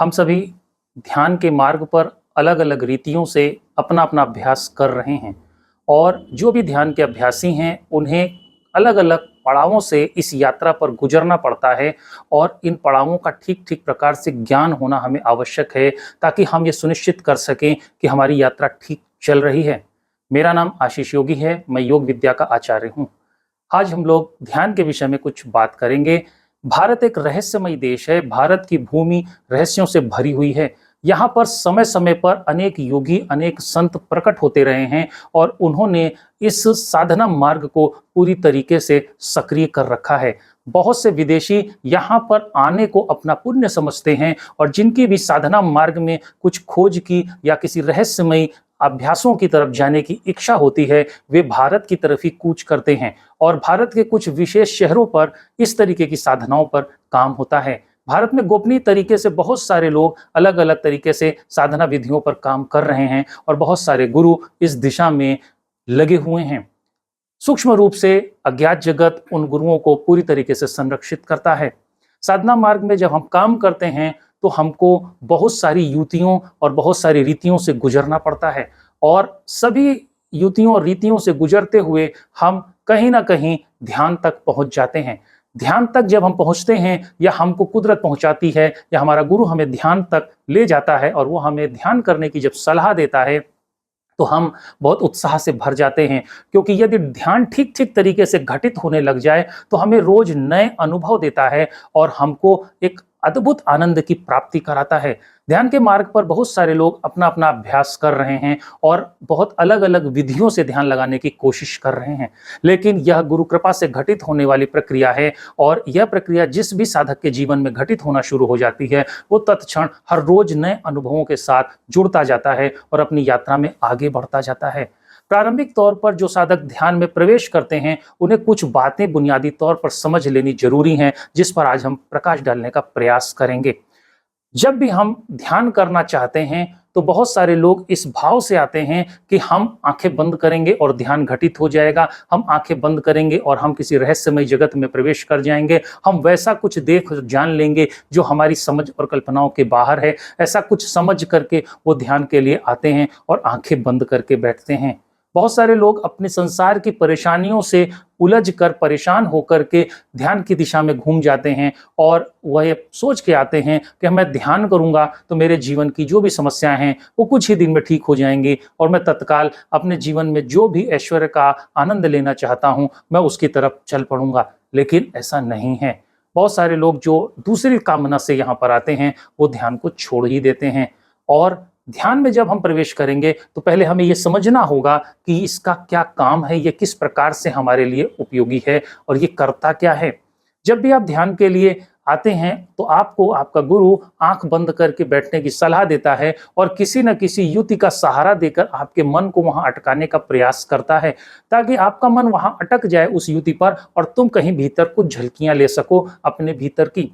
हम सभी ध्यान के मार्ग पर अलग-अलग रीतियों से अपना-अपना अभ्यास कर रहे हैं और जो भी ध्यान के अभ्यासी हैं, उन्हें अलग-अलग पड़ावों से इस यात्रा पर गुजरना पड़ता है और इन पड़ावों का ठीक-ठीक प्रकार से ज्ञान होना हमें आवश्यक है, ताकि हम ये सुनिश्चित कर सकें कि हमारी यात्रा ठीक चल रही है। मेरा नाम आशीष योगी है, मैं योग विद्या का आचार्य हूँ। आज हम लोग ध्यान के विषय में कुछ बात करेंगे। भारत एक रहस्यमयी देश है। भारत की भूमि रहस्यों से भरी हुई है। यहाँ पर समय-समय पर अनेक योगी, अनेक संत प्रकट होते रहे हैं और उन्होंने इस साधना मार्ग को पूरी तरीके से सक्रिय कर रखा है। बहुत से विदेशी यहाँ पर आने को अपना पुण्य समझते हैं और जिनकी भी साधना मार्ग में कुछ खोज की या किसी रहस्यमयी अभ्यासों की तरफ जाने की इच्छा होती है, वे भारत की तरफ ही कूच करते हैं और भारत के कुछ विशेष शहरों पर इस तरीके की साधनाओं पर काम होता है। भारत में गोपनीय तरीके से बहुत सारे लोग अलग-अलग तरीके से साधना विधियों पर काम कर रहे हैं और बहुत सारे गुरु इस दिशा में लगे हुए हैं। सूक्ष्म रूप से अज्ञात जगत उन गुरुओं को पूरी तरीके से संरक्षित करता है। साधना मार्ग में जब हम काम करते हैं तो हमको बहुत सारी युतियों और बहुत सारी रीतियों से गुजरना पड़ता है और सभी युतियों और रीतियों से गुजरते हुए हम कहीं ना कहीं ध्यान तक पहुंच जाते हैं। ध्यान तक जब हम पहुंचते हैं या हमको कुदरत पहुंचाती है या हमारा गुरु हमें ध्यान तक ले जाता है और वो हमें ध्यान करने की जब सलाह देता है, तो हम बहुत उत्साह से भर जाते हैं, क्योंकि यदि ध्यान ठीक-ठीक तरीके से घटित होने लग जाए तो हमें रोज नए अनुभव देता है और हमको एक अद्भुत आनंद की प्राप्ति कराता है। ध्यान के मार्ग पर बहुत सारे लोग अपना-अपना अभ्यास कर रहे हैं और बहुत अलग-अलग विधियों से ध्यान लगाने की कोशिश कर रहे हैं। लेकिन यह गुरु कृपा से घटित होने वाली प्रक्रिया है और यह प्रक्रिया जिस भी साधक के जीवन में घटित होना शुरू हो जाती है, वो तत्क्षण हर रोज नए अनुभवों के साथ जुड़ता जाता है और अपनी यात्रा में आगे बढ़ता जाता है। प्रारंभिक तौर पर जो साधक ध्यान में प्रवेश करते हैं, उन्हें कुछ बातें बुनियादी तौर पर समझ लेनी जरूरी हैं, जिस पर आज हम प्रकाश डालने का प्रयास करेंगे। जब भी हम ध्यान करना चाहते हैं तो बहुत सारे लोग इस भाव से आते हैं कि हम आंखें बंद करेंगे और ध्यान घटित हो जाएगा, हम आंखें बंद करेंगे और हम किसी रहस्यमय जगत में प्रवेश कर जाएंगे, हम वैसा कुछ देख जान लेंगे जो हमारी समझ और कल्पनाओं के बाहर है। ऐसा कुछ समझ करके वो ध्यान के लिए आते हैं और आंखें बंद करके बैठते हैं। बहुत सारे लोग अपने संसार की परेशानियों से उलझ कर, परेशान होकर के ध्यान की दिशा में घूम जाते हैं और वह सोच के आते हैं कि मैं ध्यान करूंगा तो मेरे जीवन की जो भी समस्याएं हैं वो कुछ ही दिन में ठीक हो जाएंगी और मैं तत्काल अपने जीवन में जो भी ऐश्वर्य का आनंद लेना चाहता हूं, मैं उसकी तरफ चल पड़ूंगा। लेकिन ऐसा नहीं है। बहुत सारे लोग जो दूसरी कामना से यहाँ पर आते हैं, वो ध्यान को छोड़ ही देते हैं और ध्यान में जब हम प्रवेश करेंगे तो पहले हमें यह समझना होगा कि इसका क्या काम है, ये किस प्रकार से हमारे लिए उपयोगी है और ये करता क्या है। जब भी आप ध्यान के लिए आते हैं तो आपको आपका गुरु आंख बंद करके बैठने की सलाह देता है और किसी न किसी युक्ति का सहारा देकर आपके मन को वहां अटकाने का प्रयास करता है, ताकि आपका मन वहां अटक जाए उस युक्ति पर और तुम कहीं भीतर कुछ झलकियां ले सको अपने भीतर की।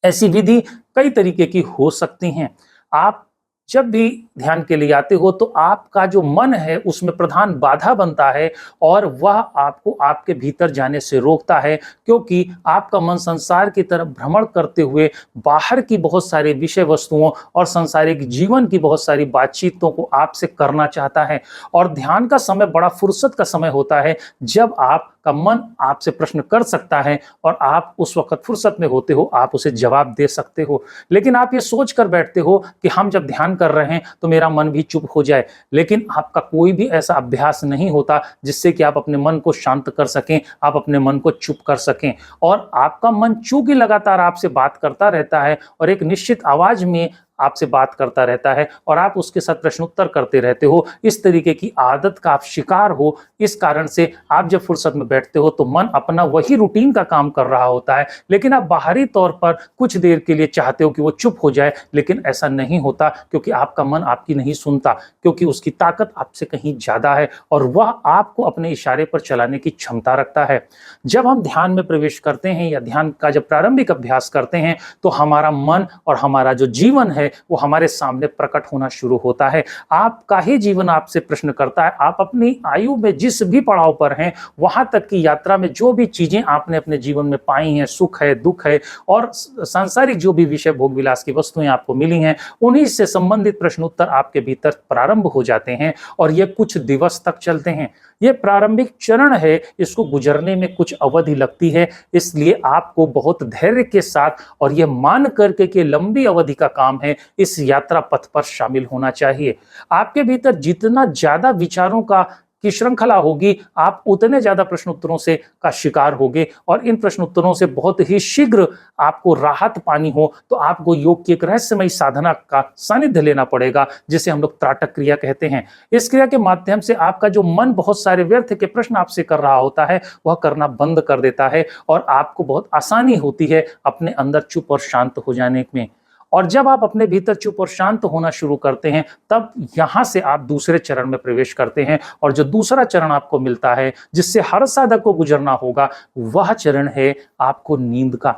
ऐसी विधि कई तरीके की हो सकती हैं। आप जब भी ध्यान के लिए आते हो तो आपका जो मन है उसमें प्रधान बाधा बनता है और वह आपको आपके भीतर जाने से रोकता है, क्योंकि आपका मन संसार की तरफ भ्रमण करते हुए बाहर की बहुत सारी विषय वस्तुओं और सांसारिक जीवन की बहुत सारी बातचीतों को आपसे करना चाहता है। और ध्यान का समय बड़ा फुर्सत का समय होता है, जब आपका मन आपसे प्रश्न कर सकता है और आप उस वक्त फुर्सत में होते हो, आप उसे जवाब दे सकते हो। लेकिन आप ये सोच कर बैठते हो कि हम जब ध्यान कर रहे हैं तो मेरा मन भी चुप हो जाए, लेकिन आपका कोई भी ऐसा अभ्यास नहीं होता जिससे कि आप अपने मन को शांत कर सकें, आप अपने मन को चुप कर सकें। और आपका मन चूंकि लगातार आपसे बात करता रहता है और एक निश्चित आवाज में आपसे बात करता रहता है और आप उसके साथ प्रश्नोत्तर करते रहते हो, इस तरीके की आदत का आप शिकार हो। इस कारण से आप जब फुर्सत में बैठते हो तो मन अपना वही रूटीन का काम कर रहा होता है, लेकिन आप बाहरी तौर पर कुछ देर के लिए चाहते हो कि वो चुप हो जाए, लेकिन ऐसा नहीं होता, क्योंकि आपका मन आपकी नहीं सुनता, क्योंकि उसकी ताकत आपसे कहीं ज्यादा है और वह आपको अपने इशारे पर चलाने की क्षमता रखता है। जब हम ध्यान में प्रवेश करते हैं या ध्यान का जब प्रारंभिक अभ्यास करते हैं तो हमारा मन और हमारा जो जीवन है वो हमारे सामने प्रकट होना शुरू होता है। आपका ही जीवन आपसे प्रश्न करता है, आप अपनी आयु में जिस भी पड़ाव पर हैं, वहां तक की यात्रा में जो भी चीजें आपने अपने जीवन में पाई हैं, सुख है, दुख है और सांसारिक जो भी विषय भोग विलास की वस्तुएं आपको मिली हैं, उन्हीं से संबंधित प्रश्न उत्तर आपके भीतर प्रारंभ हो जाते हैं और ये कुछ दिवस तक चलते हैं। ये प्रारंभिक चरण है, इसको गुजरने में कुछ अवधि लगती है, इसलिए आपको बहुत धैर्य के साथ और ये मान करके कि लंबी अवधि का काम है, इस यात्रा पथ पर शामिल होना चाहिए। आपके भीतर जितना ज्यादा विचारों की श्रृंखला होगी, आप उतने ज्यादा प्रश्न उत्तरों से का शिकार होगे और इन प्रश्न उत्तरों से बहुत ही शीघ्र आपको राहत पानी हो तो आपको योग की एक रहस्यमयी साधना का सानिध्य लेना पड़ेगा, जिसे हम लोग त्राटक क्रिया कहते हैं। इस क्रिया के माध्यम से आपका जो मन बहुत सारे व्यर्थ के प्रश्न आपसे कर रहा होता है, वह करना बंद कर देता है और आपको बहुत आसानी होती है अपने अंदर चुप और शांत हो जाने में। और जब आप अपने भीतर चुप और शांत होना शुरू करते हैं, तब यहां से आप दूसरे चरण में प्रवेश करते हैं और जो दूसरा चरण आपको मिलता है, जिससे हर साधक को गुजरना होगा, वह चरण है आपको नींद का।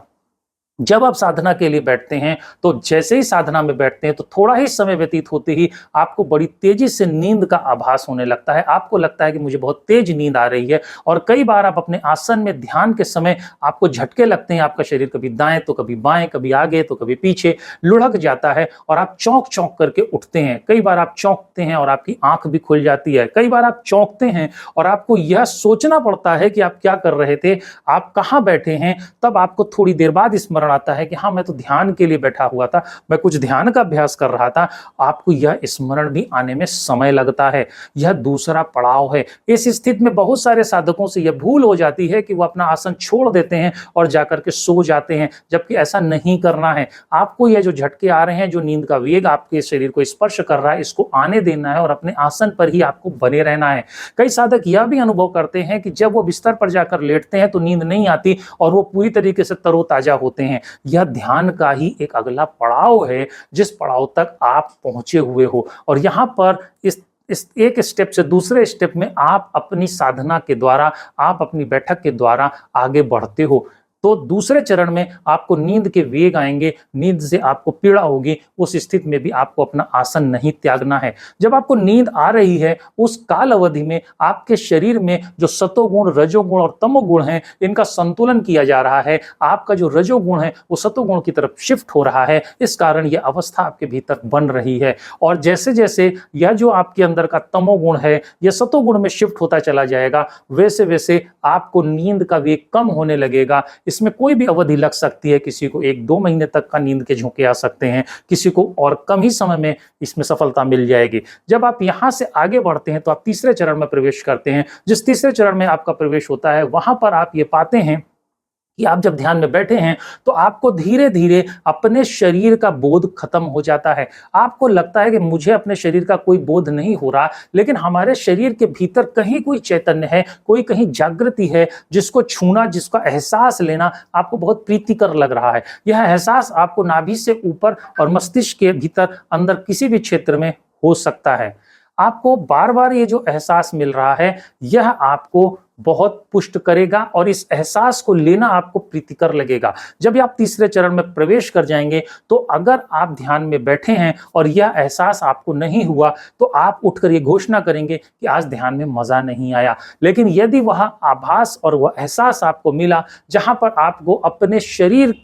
जब आप साधना के लिए बैठते हैं तो जैसे ही साधना में बैठते हैं तो थोड़ा ही समय व्यतीत होते ही आपको बड़ी तेजी से नींद का आभास होने लगता है। आपको लगता है कि मुझे बहुत तेज नींद आ रही है और कई बार आप अपने आसन में ध्यान के समय आपको झटके लगते हैं, आपका शरीर कभी दाएं तो कभी बाएं, कभी आगे तो कभी पीछे लुढ़क जाता है और आप चौंक चौंक करके उठते हैं। कई बार आप चौंकते हैं और आपकी आंख भी खुल जाती है। कई बार आप चौंकते हैं और आपको यह सोचना पड़ता है कि आप क्या कर रहे थे, आप कहाँ बैठे हैं। तब आपको थोड़ी देर बाद स्मरण आता है कि हाँ, मैं तो ध्यान के लिए बैठा हुआ था, मैं कुछ ध्यान का अभ्यास कर रहा था। आपको यह स्मरण भी आने में समय लगता है। यह दूसरा पड़ाव है। इस स्थिति में बहुत सारे साधकों से यह भूल हो जाती है कि वो अपना आसन छोड़ देते हैं और जाकर के सो जाते हैं, जबकि ऐसा नहीं करना है। आपको यह जो झटके आ रहे हैं, जो नींद का वेग आपके शरीर को स्पर्श कर रहा है, इसको आने देना है और अपने आसन पर ही आपको बने रहना है। कई साधक यह भी अनुभव करते हैं कि जब वो बिस्तर पर जाकर लेटते हैं तो नींद नहीं आती और वो पूरी तरीके से तरोताजा होते हैं। यह ध्यान का ही एक अगला पड़ाव है, जिस पड़ाव तक आप पहुंचे हुए हो। और यहां पर इस एक स्टेप से दूसरे स्टेप में आप अपनी साधना के द्वारा, आप अपनी बैठक के द्वारा आगे बढ़ते हो। तो दूसरे चरण में आपको नींद के वेग आएंगे, नींद से आपको पीड़ा होगी। उस स्थिति में भी आपको अपना आसन नहीं त्यागना है। जब आपको नींद आ रही है, उस काल अवधि में आपके शरीर में जो सतोगुण, रजोगुण और तमोगुण हैं, इनका संतुलन किया जा रहा है। आपका जो रजोगुण है वो सतोगुण की तरफ शिफ्ट हो रहा है। इस कारण यह अवस्था आपके भीतर बन रही है और जैसे जैसे यह जो आपके अंदर का तमोगुण है यह सतोगुण में शिफ्ट होता चला जाएगा, वैसे वैसे आपको नींद का वेग कम होने लगेगा। इसमें कोई भी अवधि लग सकती है। किसी को 1-2 महीने तक का नींद के झोंके आ सकते हैं, किसी को और कम ही समय में इसमें सफलता मिल जाएगी। जब आप यहां से आगे बढ़ते हैं तो आप तीसरे चरण में प्रवेश करते हैं। जिस तीसरे चरण में आपका प्रवेश होता है, वहां पर आप ये पाते हैं कि आप जब ध्यान में बैठे हैं तो आपको धीरे धीरे अपने शरीर का बोध खत्म हो जाता है। आपको लगता है कि मुझे अपने शरीर का कोई बोध नहीं हो रहा, लेकिन हमारे शरीर के भीतर कहीं कोई चैतन्य है, कोई कहीं जागृति है, जिसको छूना, जिसका एहसास लेना आपको बहुत प्रीतिकर लग रहा है। यह एहसास आपको नाभि से ऊपर और मस्तिष्क के भीतर अंदर किसी भी क्षेत्र में हो सकता है। आपको बार बार ये जो एहसास मिल रहा है, यह आपको बहुत पुष्ट करेगा और इस एहसास को लेना आपको प्रीतिकर लगेगा। जब आप तीसरे चरण में प्रवेश कर जाएंगे तो अगर आप ध्यान में बैठे हैं और यह एहसास आपको नहीं हुआ तो आप उठकर ये घोषणा करेंगे कि आज ध्यान में मजा नहीं आया। लेकिन यदि वह आभास और वह एहसास आपको मिला जहां पर आपको अपने शरीर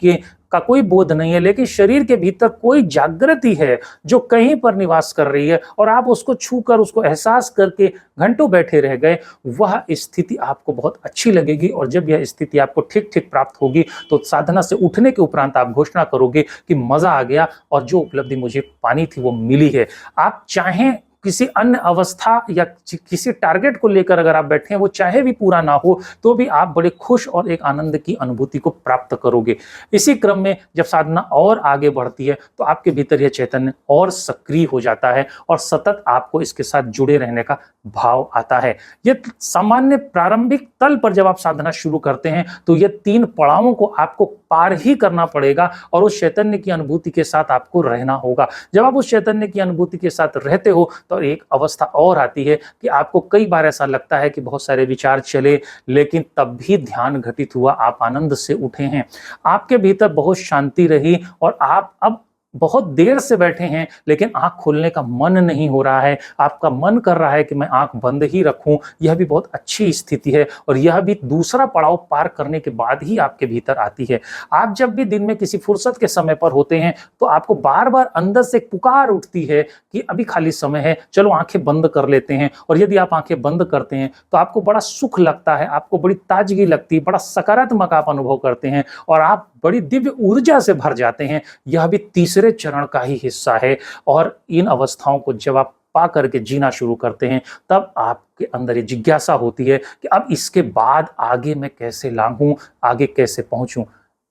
का कोई बोध नहीं है, लेकिन शरीर के भीतर कोई जागृति है जो कहीं पर निवास कर रही है और आप उसको छूकर, उसको एहसास करके घंटों बैठे रह गए, वह स्थिति आपको बहुत अच्छी लगेगी। और जब यह स्थिति आपको ठीक ठीक प्राप्त होगी तो साधना से उठने के उपरांत आप घोषणा करोगे कि मजा आ गया और जो उपलब्धि मुझे पानी थी वो मिली है। आप चाहें किसी अन्य अवस्था या किसी टारगेट को लेकर अगर आप बैठे हैं, वो चाहे भी पूरा ना हो तो भी आप बड़े खुश और एक आनंद की अनुभूति को प्राप्त करोगे। इसी क्रम में जब साधना और आगे बढ़ती है तो आपके भीतर यह चैतन्य और सक्रिय हो जाता है और सतत आपको इसके साथ जुड़े रहने का भाव आता है। ये सामान्य प्रारंभिक तल पर जब आप साधना शुरू करते हैं तो ये 3 पड़ावों को आपको पार ही करना पड़ेगा और उस चैतन्य की अनुभूति के साथ आपको रहना होगा। जब आप उस चैतन्य की अनुभूति के साथ रहते हो तो एक अवस्था और आती है कि आपको कई बार ऐसा लगता है कि बहुत सारे विचार चले, लेकिन तब भी ध्यान घटित हुआ, आप आनंद से उठे हैं, आपके भीतर बहुत शांति रही और आप अब बहुत देर से बैठे हैं लेकिन आँख खोलने का मन नहीं हो रहा है, आपका मन कर रहा है कि मैं आँख बंद ही रखूँ, यह भी बहुत अच्छी स्थिति है और यह भी दूसरा पड़ाव पार करने के बाद ही आपके भीतर आती है। आप जब भी दिन में किसी फुर्सत के समय पर होते हैं, तो आपको बार-बार अंदर से एक पुकार उठती है कि अभी खाली समय है, चलो आँखें बंद कर लेते हैं और यदि आप आँखें बंद करते हैं, तो आपको बड़ा सुख लगता है, आपको बड़ी ताज़गी लगती है, बड़ा सकारात्मक आप अनुभव करते हैं और आप बड़ी दिव्य ऊर्जा से भर जाते हैं। यह भी तीसरे चरण का ही हिस्सा है और इन अवस्थाओं को जब आप पा करके जीना शुरू करते हैं, तब आपके अंदर ये जिज्ञासा होती है कि अब इसके बाद आगे मैं कैसे लांघूं, आगे कैसे पहुंचूं।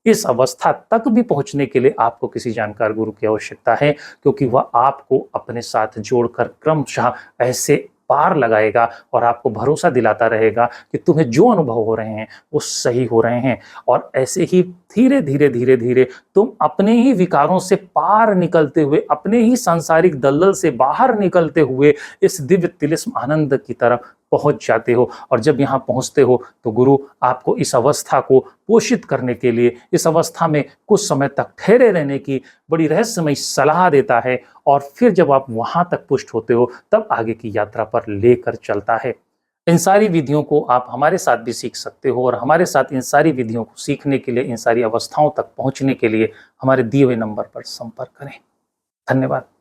इस अवस्था तक भी पहुंचने के लिए आपको किसी जानकार गुरु की आवश्यकता है, क्योंकि वह आपको अपने साथ जोड़कर क्रमशः ऐसे पार लगाएगा और आपको भरोसा दिलाता रहेगा कि तुम्हें जो अनुभव हो रहे हैं वो सही हो रहे हैं। और ऐसे ही धीरे धीरे धीरे धीरे तुम अपने ही विकारों से पार निकलते हुए, अपने ही सांसारिक दलदल से बाहर निकलते हुए इस दिव्य तिलिस्म आनंद की तरफ पहुंच जाते हो। और जब यहाँ पहुंचते हो तो गुरु आपको इस अवस्था को पोषित करने के लिए, इस अवस्था में कुछ समय तक ठहरे रहने की बड़ी रहस्यमयी सलाह देता है और फिर जब आप वहां तक पुष्ट होते हो, तब आगे की यात्रा पर लेकर चलता है। इन सारी विधियों को आप हमारे साथ भी सीख सकते हो और हमारे साथ इन सारी विधियों को सीखने के लिए, इन सारी अवस्थाओं तक पहुंचने के लिए हमारे दिए हुए नंबर पर संपर्क करें। धन्यवाद।